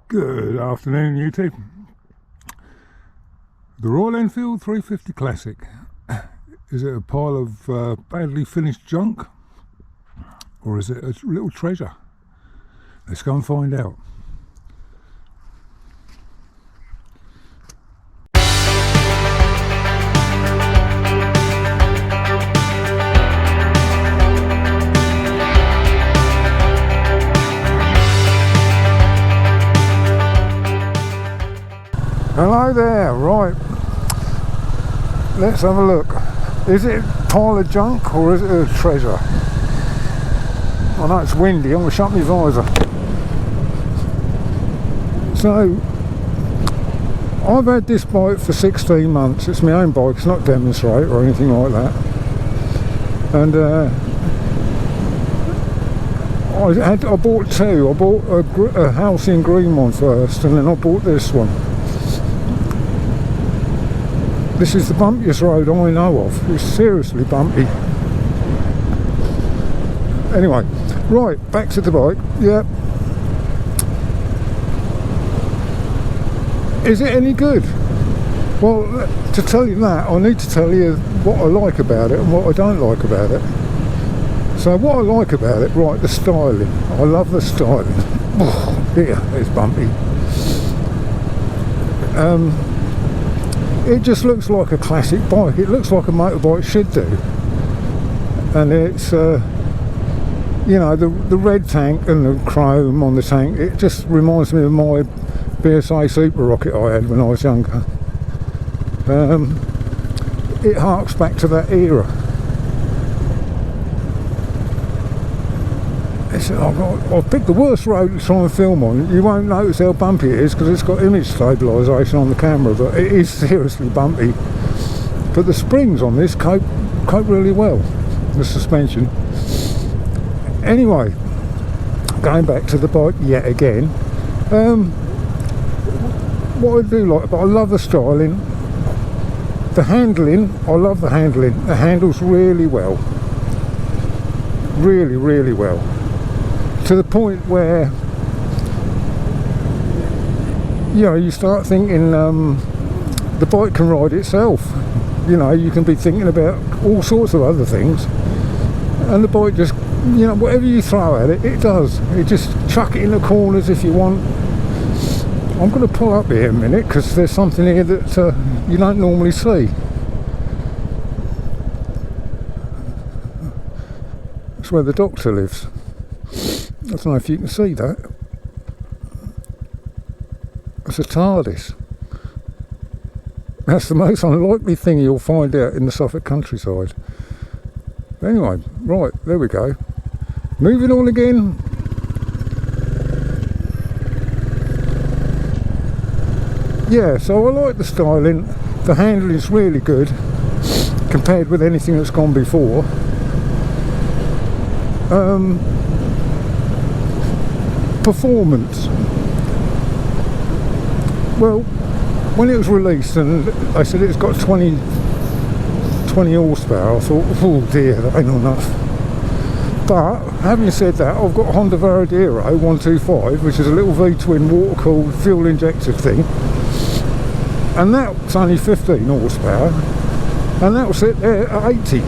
Good afternoon, YouTube. The Royal Enfield 350 Classic. Is it a pile of badly finished junk, or is it a little treasure? Let's go and find out. Hello there, right, let's have a look. Is it a pile of junk or is it a treasure? I know it's windy, I'm going to shut my visor. So, I've had this bike for 16 months, it's my own bike, it's not demonstrate or anything like that. And I bought two. I bought a Halcyon green one first, and then I bought this one. This is the bumpiest road I know of. It's seriously bumpy. Anyway, right, back to the bike. Yeah. Is it any good? Well, to tell you that, I need to tell you what I like about it and what I don't like about it. So what I like about it, right, the styling. I love the styling. Oh, here, it's bumpy. It just looks like a classic bike. It looks like a motorbike should do. And it's, you know, the red tank and the chrome on the tank, it just reminds me of my BSA Super Rocket I had when I was younger. It harks back to that era. I've picked the worst road to try and film on. You won't notice how bumpy it is because it's got image stabilisation on the camera, but it is seriously bumpy. But the springs on this cope really well, the suspension. Anyway, going back to the bike yet again. What I do like, but I love the styling. The handling, I love the handling. It handles really well. Really, really well. To the point where, you know, you start thinking the bike can ride itself. You know, you can be thinking about all sorts of other things, and the bike just, you know, whatever you throw at it, it does. It just chuck it in the corners if you want. I'm going to pull up here a minute because there's something here that you don't normally see. That's where the doctor lives. I don't know if you can see that. It's a TARDIS. That's the most unlikely thing you'll find out in the Suffolk countryside. Anyway, right, there we go. Moving on again. Yeah, so I like the styling. The handling's really good compared with anything that's gone before. Performance. Well, when it was released and they said it's got 20 horsepower, I thought, oh dear, that ain't enough. But having said that, I've got a Honda Varadero 125, which is a little V-twin water-cooled fuel injected thing, and that's only 15 horsepower, and that'll sit there at 80.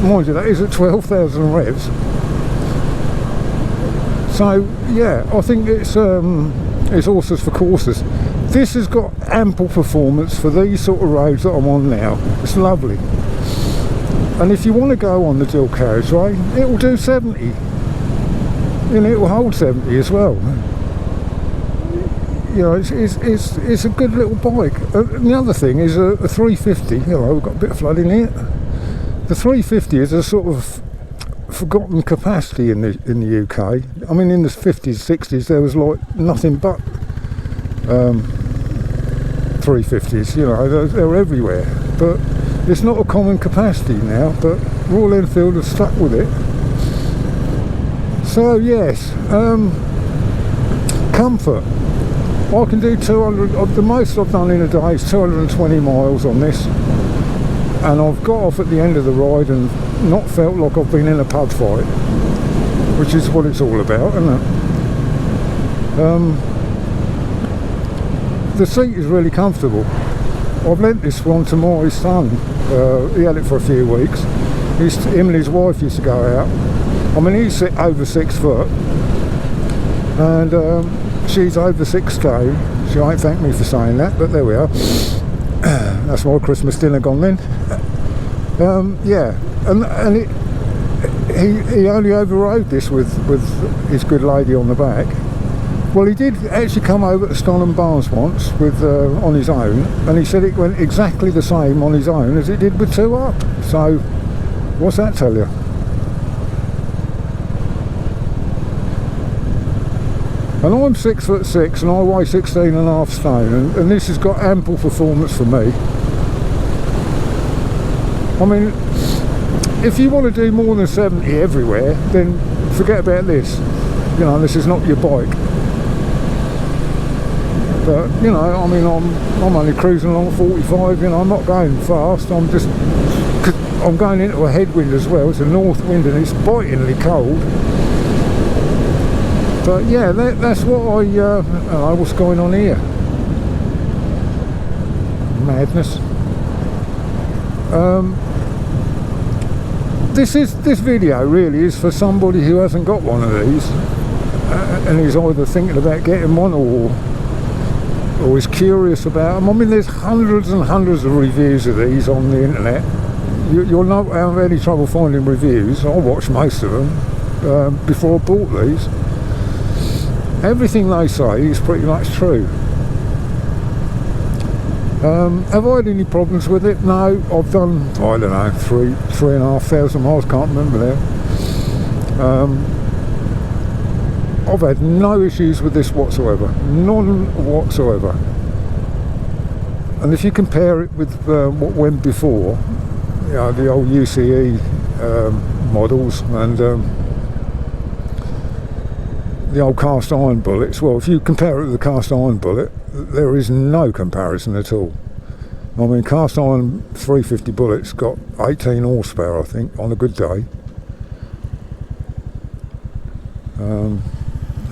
Mind you, that is at 12,000 revs. So yeah, I think it's horses for courses. This has got ample performance for these sort of roads that I'm on now. It's lovely. And if you want to go on the dual carriageway, it will do 70. And it will hold 70 as well. You know, it's a good little bike. And the other thing is a 350. Hello, we've got a bit of flood in here. The 350 is a sort of forgotten capacity in the UK. I mean, in the 50s, 60s, there was like nothing but 350s. You know, they're everywhere. But it's not a common capacity now. But Royal Enfield have stuck with it. So yes, comfort. I can do 200. The most I've done in a day is 220 miles on this, and I've got off at the end of the ride and not felt like I've been in a pub fight, which is what it's all about, isn't it? the seat is really comfortable. I've lent this one to my son. He had it for a few weeks. Him and his wife used to go out. I mean, he's over 6 foot, and she's over 6 stone. She won't thank me for saying that, but there we are. That's my Christmas dinner gone then. Yeah, and he only overrode this with his good lady on the back. Well, he did actually come over to Stonham Barnes once with on his own, and he said it went exactly the same on his own as it did with 2 up. So, what's that tell you? And I'm 6'6" and I weigh 16.5 stone, and this has got ample performance for me. I mean, if you want to do more than 70 everywhere, then forget about this. You know, this is not your bike. But, you know, I mean, I'm only cruising along 45, you know, I'm not going fast, I'm going into a headwind as well. It's a north wind and it's bitingly cold. But yeah, that's what I don't know what's going on here. Madness. This video really is for somebody who hasn't got one of these and is either thinking about getting one or is curious about them. I mean, there's hundreds and hundreds of reviews of these on the internet. You'll not have any trouble finding reviews. I watched most of them before I bought these. Everything they say is pretty much true. Have I had any problems with it? No. I've done, I don't know, 3,500 miles, can't remember now. I've had no issues with this whatsoever, none whatsoever. And if you compare it with what went before, you know, the old UCE models and the old cast iron bullets, well, if you compare it with the cast iron bullet, there is no comparison at all. I mean, cast iron 350 bullets got 18 horsepower, I think, on a good day.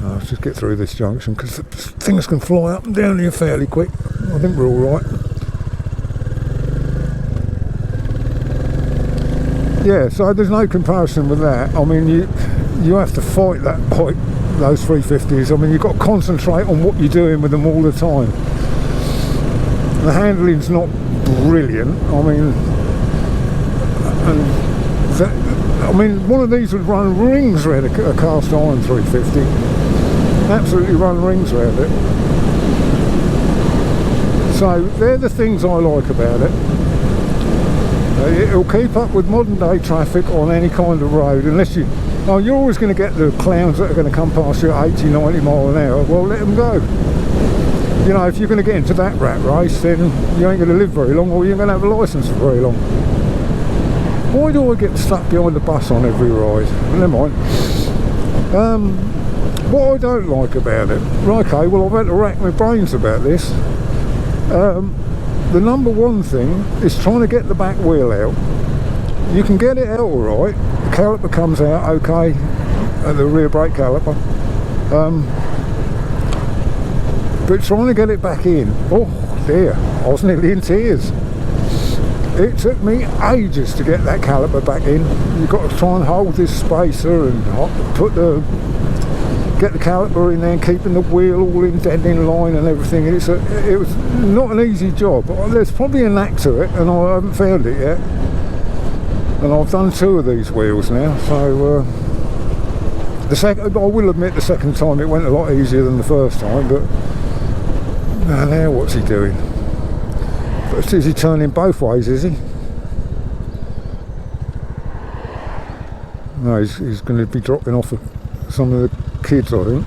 Let's just get through this junction because things can fly up and down here fairly quick. I think we're all right. Yeah, so there's no comparison with that. I mean, you have to fight that bike, those 350s. I mean, you've got to concentrate on what you're doing with them all the time. The handling's not brilliant. I mean, one of these would run rings around a cast iron 350. Absolutely run rings around it. So they're the things I like about it. It'll keep up with modern day traffic on any kind of road, unless you're always going to get the clowns that are going to come past you at 80, 90 mile an hour. Well, let them go. You know, if you're going to get into that rat race, then you ain't going to live very long, or you ain't going to have a licence for very long. Why do I get stuck behind the bus on every ride? Never mind. What I don't like about it, okay, well, I've had to rack my brains about this. The number one thing is trying to get the back wheel out. You can get it out all right. The caliper comes out okay, the rear brake caliper. But trying to get it back in, oh dear, I was nearly in tears. It took me ages to get that caliper back in. You've got to try and hold this spacer and get the caliper in there and keeping the wheel all in dead in line and everything. It was not an easy job. There's probably a knack to it and I haven't found it yet. And I've done 2 of these wheels now, so I will admit the second time it went a lot easier than the first time, but now what's he doing? But is he turning both ways, is he? No, he's going to be dropping off some of the kids, I think.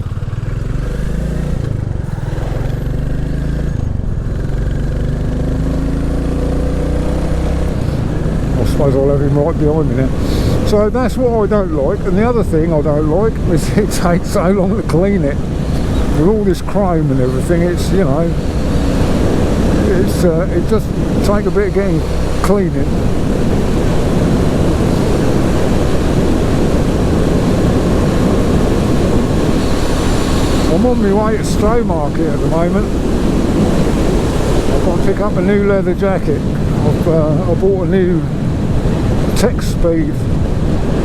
I suppose I'll have him right behind me now. So that's what I don't like. And the other thing I don't like is it takes so long to clean it. With all this chrome and everything, it's, you know, it does take a bit of getting cleaning. I'm on my way to Stowmarket at the moment. I've got to pick up a new leather jacket. I bought a new Tech Speed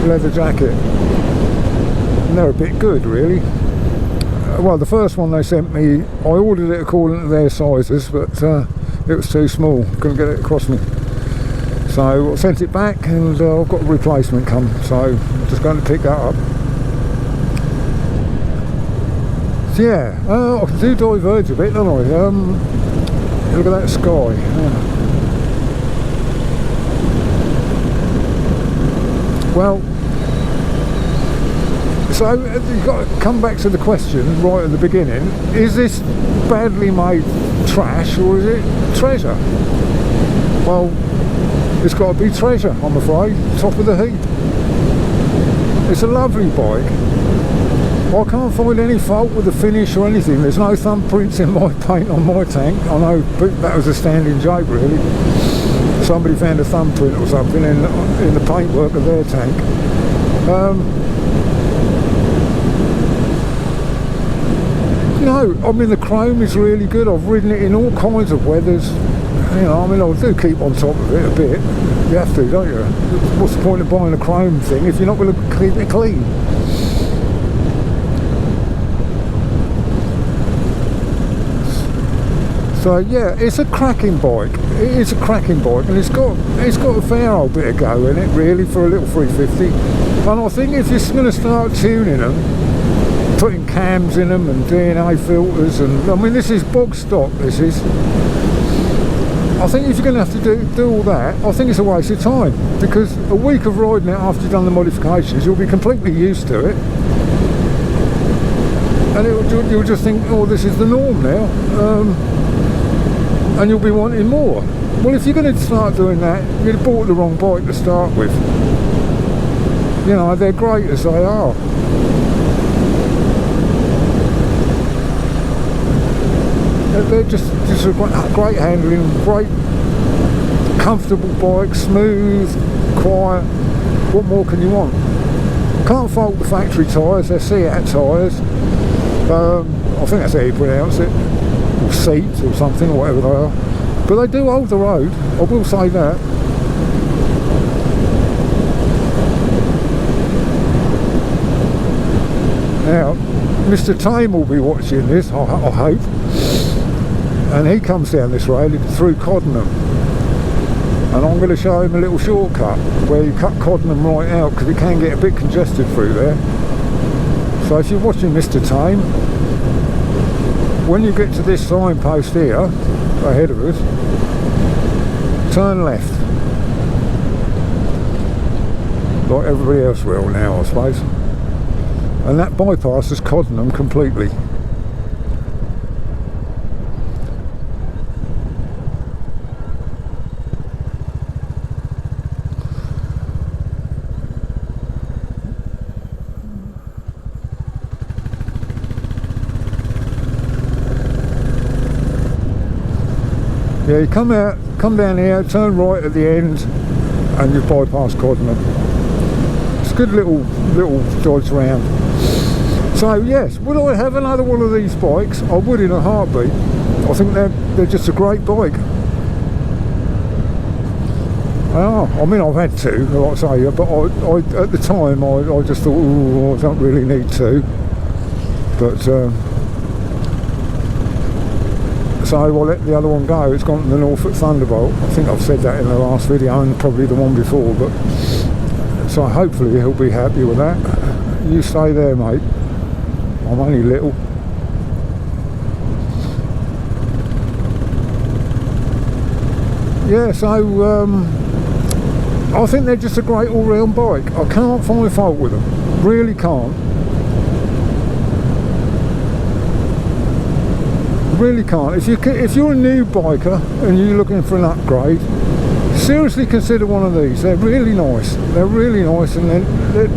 leather jacket, and they're a bit good, really. Well, the first one they sent me, I ordered it according to their sizes, but it was too small, couldn't get it across me. So I sent it back, and I've got a replacement come, so I'm just going to pick that up. So yeah, I can do diverge a bit, don't I? Look at that sky. Well, so you've got to come back to the question right at the beginning: is this badly made trash or is it treasure? Well, it's got to be treasure, I'm afraid. Top of the heap. It's a lovely bike. I can't find any fault with the finish or anything. There's no thumbprints in my paint on my tank. I know that was a standing joke, really. Somebody found a thumbprint or something in the paintwork of their tank. No, I mean, the chrome is really good. I've ridden it in all kinds of weathers. You know, I mean, I do keep on top of it a bit. You have to, don't you? What's the point of buying a chrome thing if you're not going to keep it clean? So yeah, it's a cracking bike. It is a cracking bike, and it's got a fair old bit of go in it, really, for a little 350. And I think if you're going to start tuning them, putting cams in them and DNA filters, and I mean, this is bog stock. This is. I think if you're going to have to do all that, I think it's a waste of time, because a week of riding it after you've done the modifications, you'll be completely used to it, and you'll just think, oh, this is the norm now. And you'll be wanting more. Well, if you're going to start doing that, you'd have bought the wrong bike to start with. You know, they're great as they are. They're just a great handling, great, comfortable bike, smooth, quiet. What more can you want? Can't fault the factory tyres, they're Seat tyres. I think that's how you pronounce it. Or seats or something, or whatever they are, but they do hold the road, I will say that. Now, Mr. Tame will be watching this, I hope, and he comes down this road through Coddenham, and I'm going to show him a little shortcut where you cut Coddenham right out, because it can get a bit congested through there. So if you're watching Mr. Tame, when you get to this signpost here, ahead of us, turn left. Like everybody else will now, I suppose. And that bypasses Coddenham completely. Yeah, you come down here, turn right at the end, and you bypass Coddenham. It's a good little dodge round. So yes, would I have another one of these bikes? I would in a heartbeat. I think they're just a great bike. I mean, I've had two, like I say, but I at the time I just thought, oh, I don't really need two. But so I'll let the other one go. It's gone to the Norfolk Thunderbolt. I think I've said that in the last video and probably the one before, but so hopefully he'll be happy with that. You stay there, mate. I'm only little. Yeah, so I think they're just a great all-round bike. I can't find fault with them. Really can't. Really can't. If you're a new biker and you're looking for an upgrade, seriously consider one of these. They're really nice. They're really nice, and they're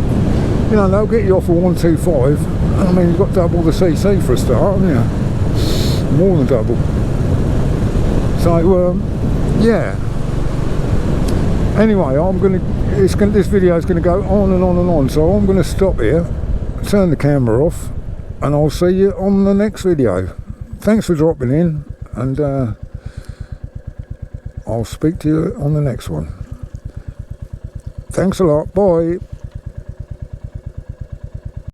you know, they'll get you off for 125. I mean, you've got double the CC for a start, haven't you? More than double. So yeah. Anyway, this video is going to go on and on and on. So I'm going to stop here, turn the camera off, and I'll see you on the next video. Thanks for dropping in, and I'll speak to you on the next one. Thanks a lot. Bye.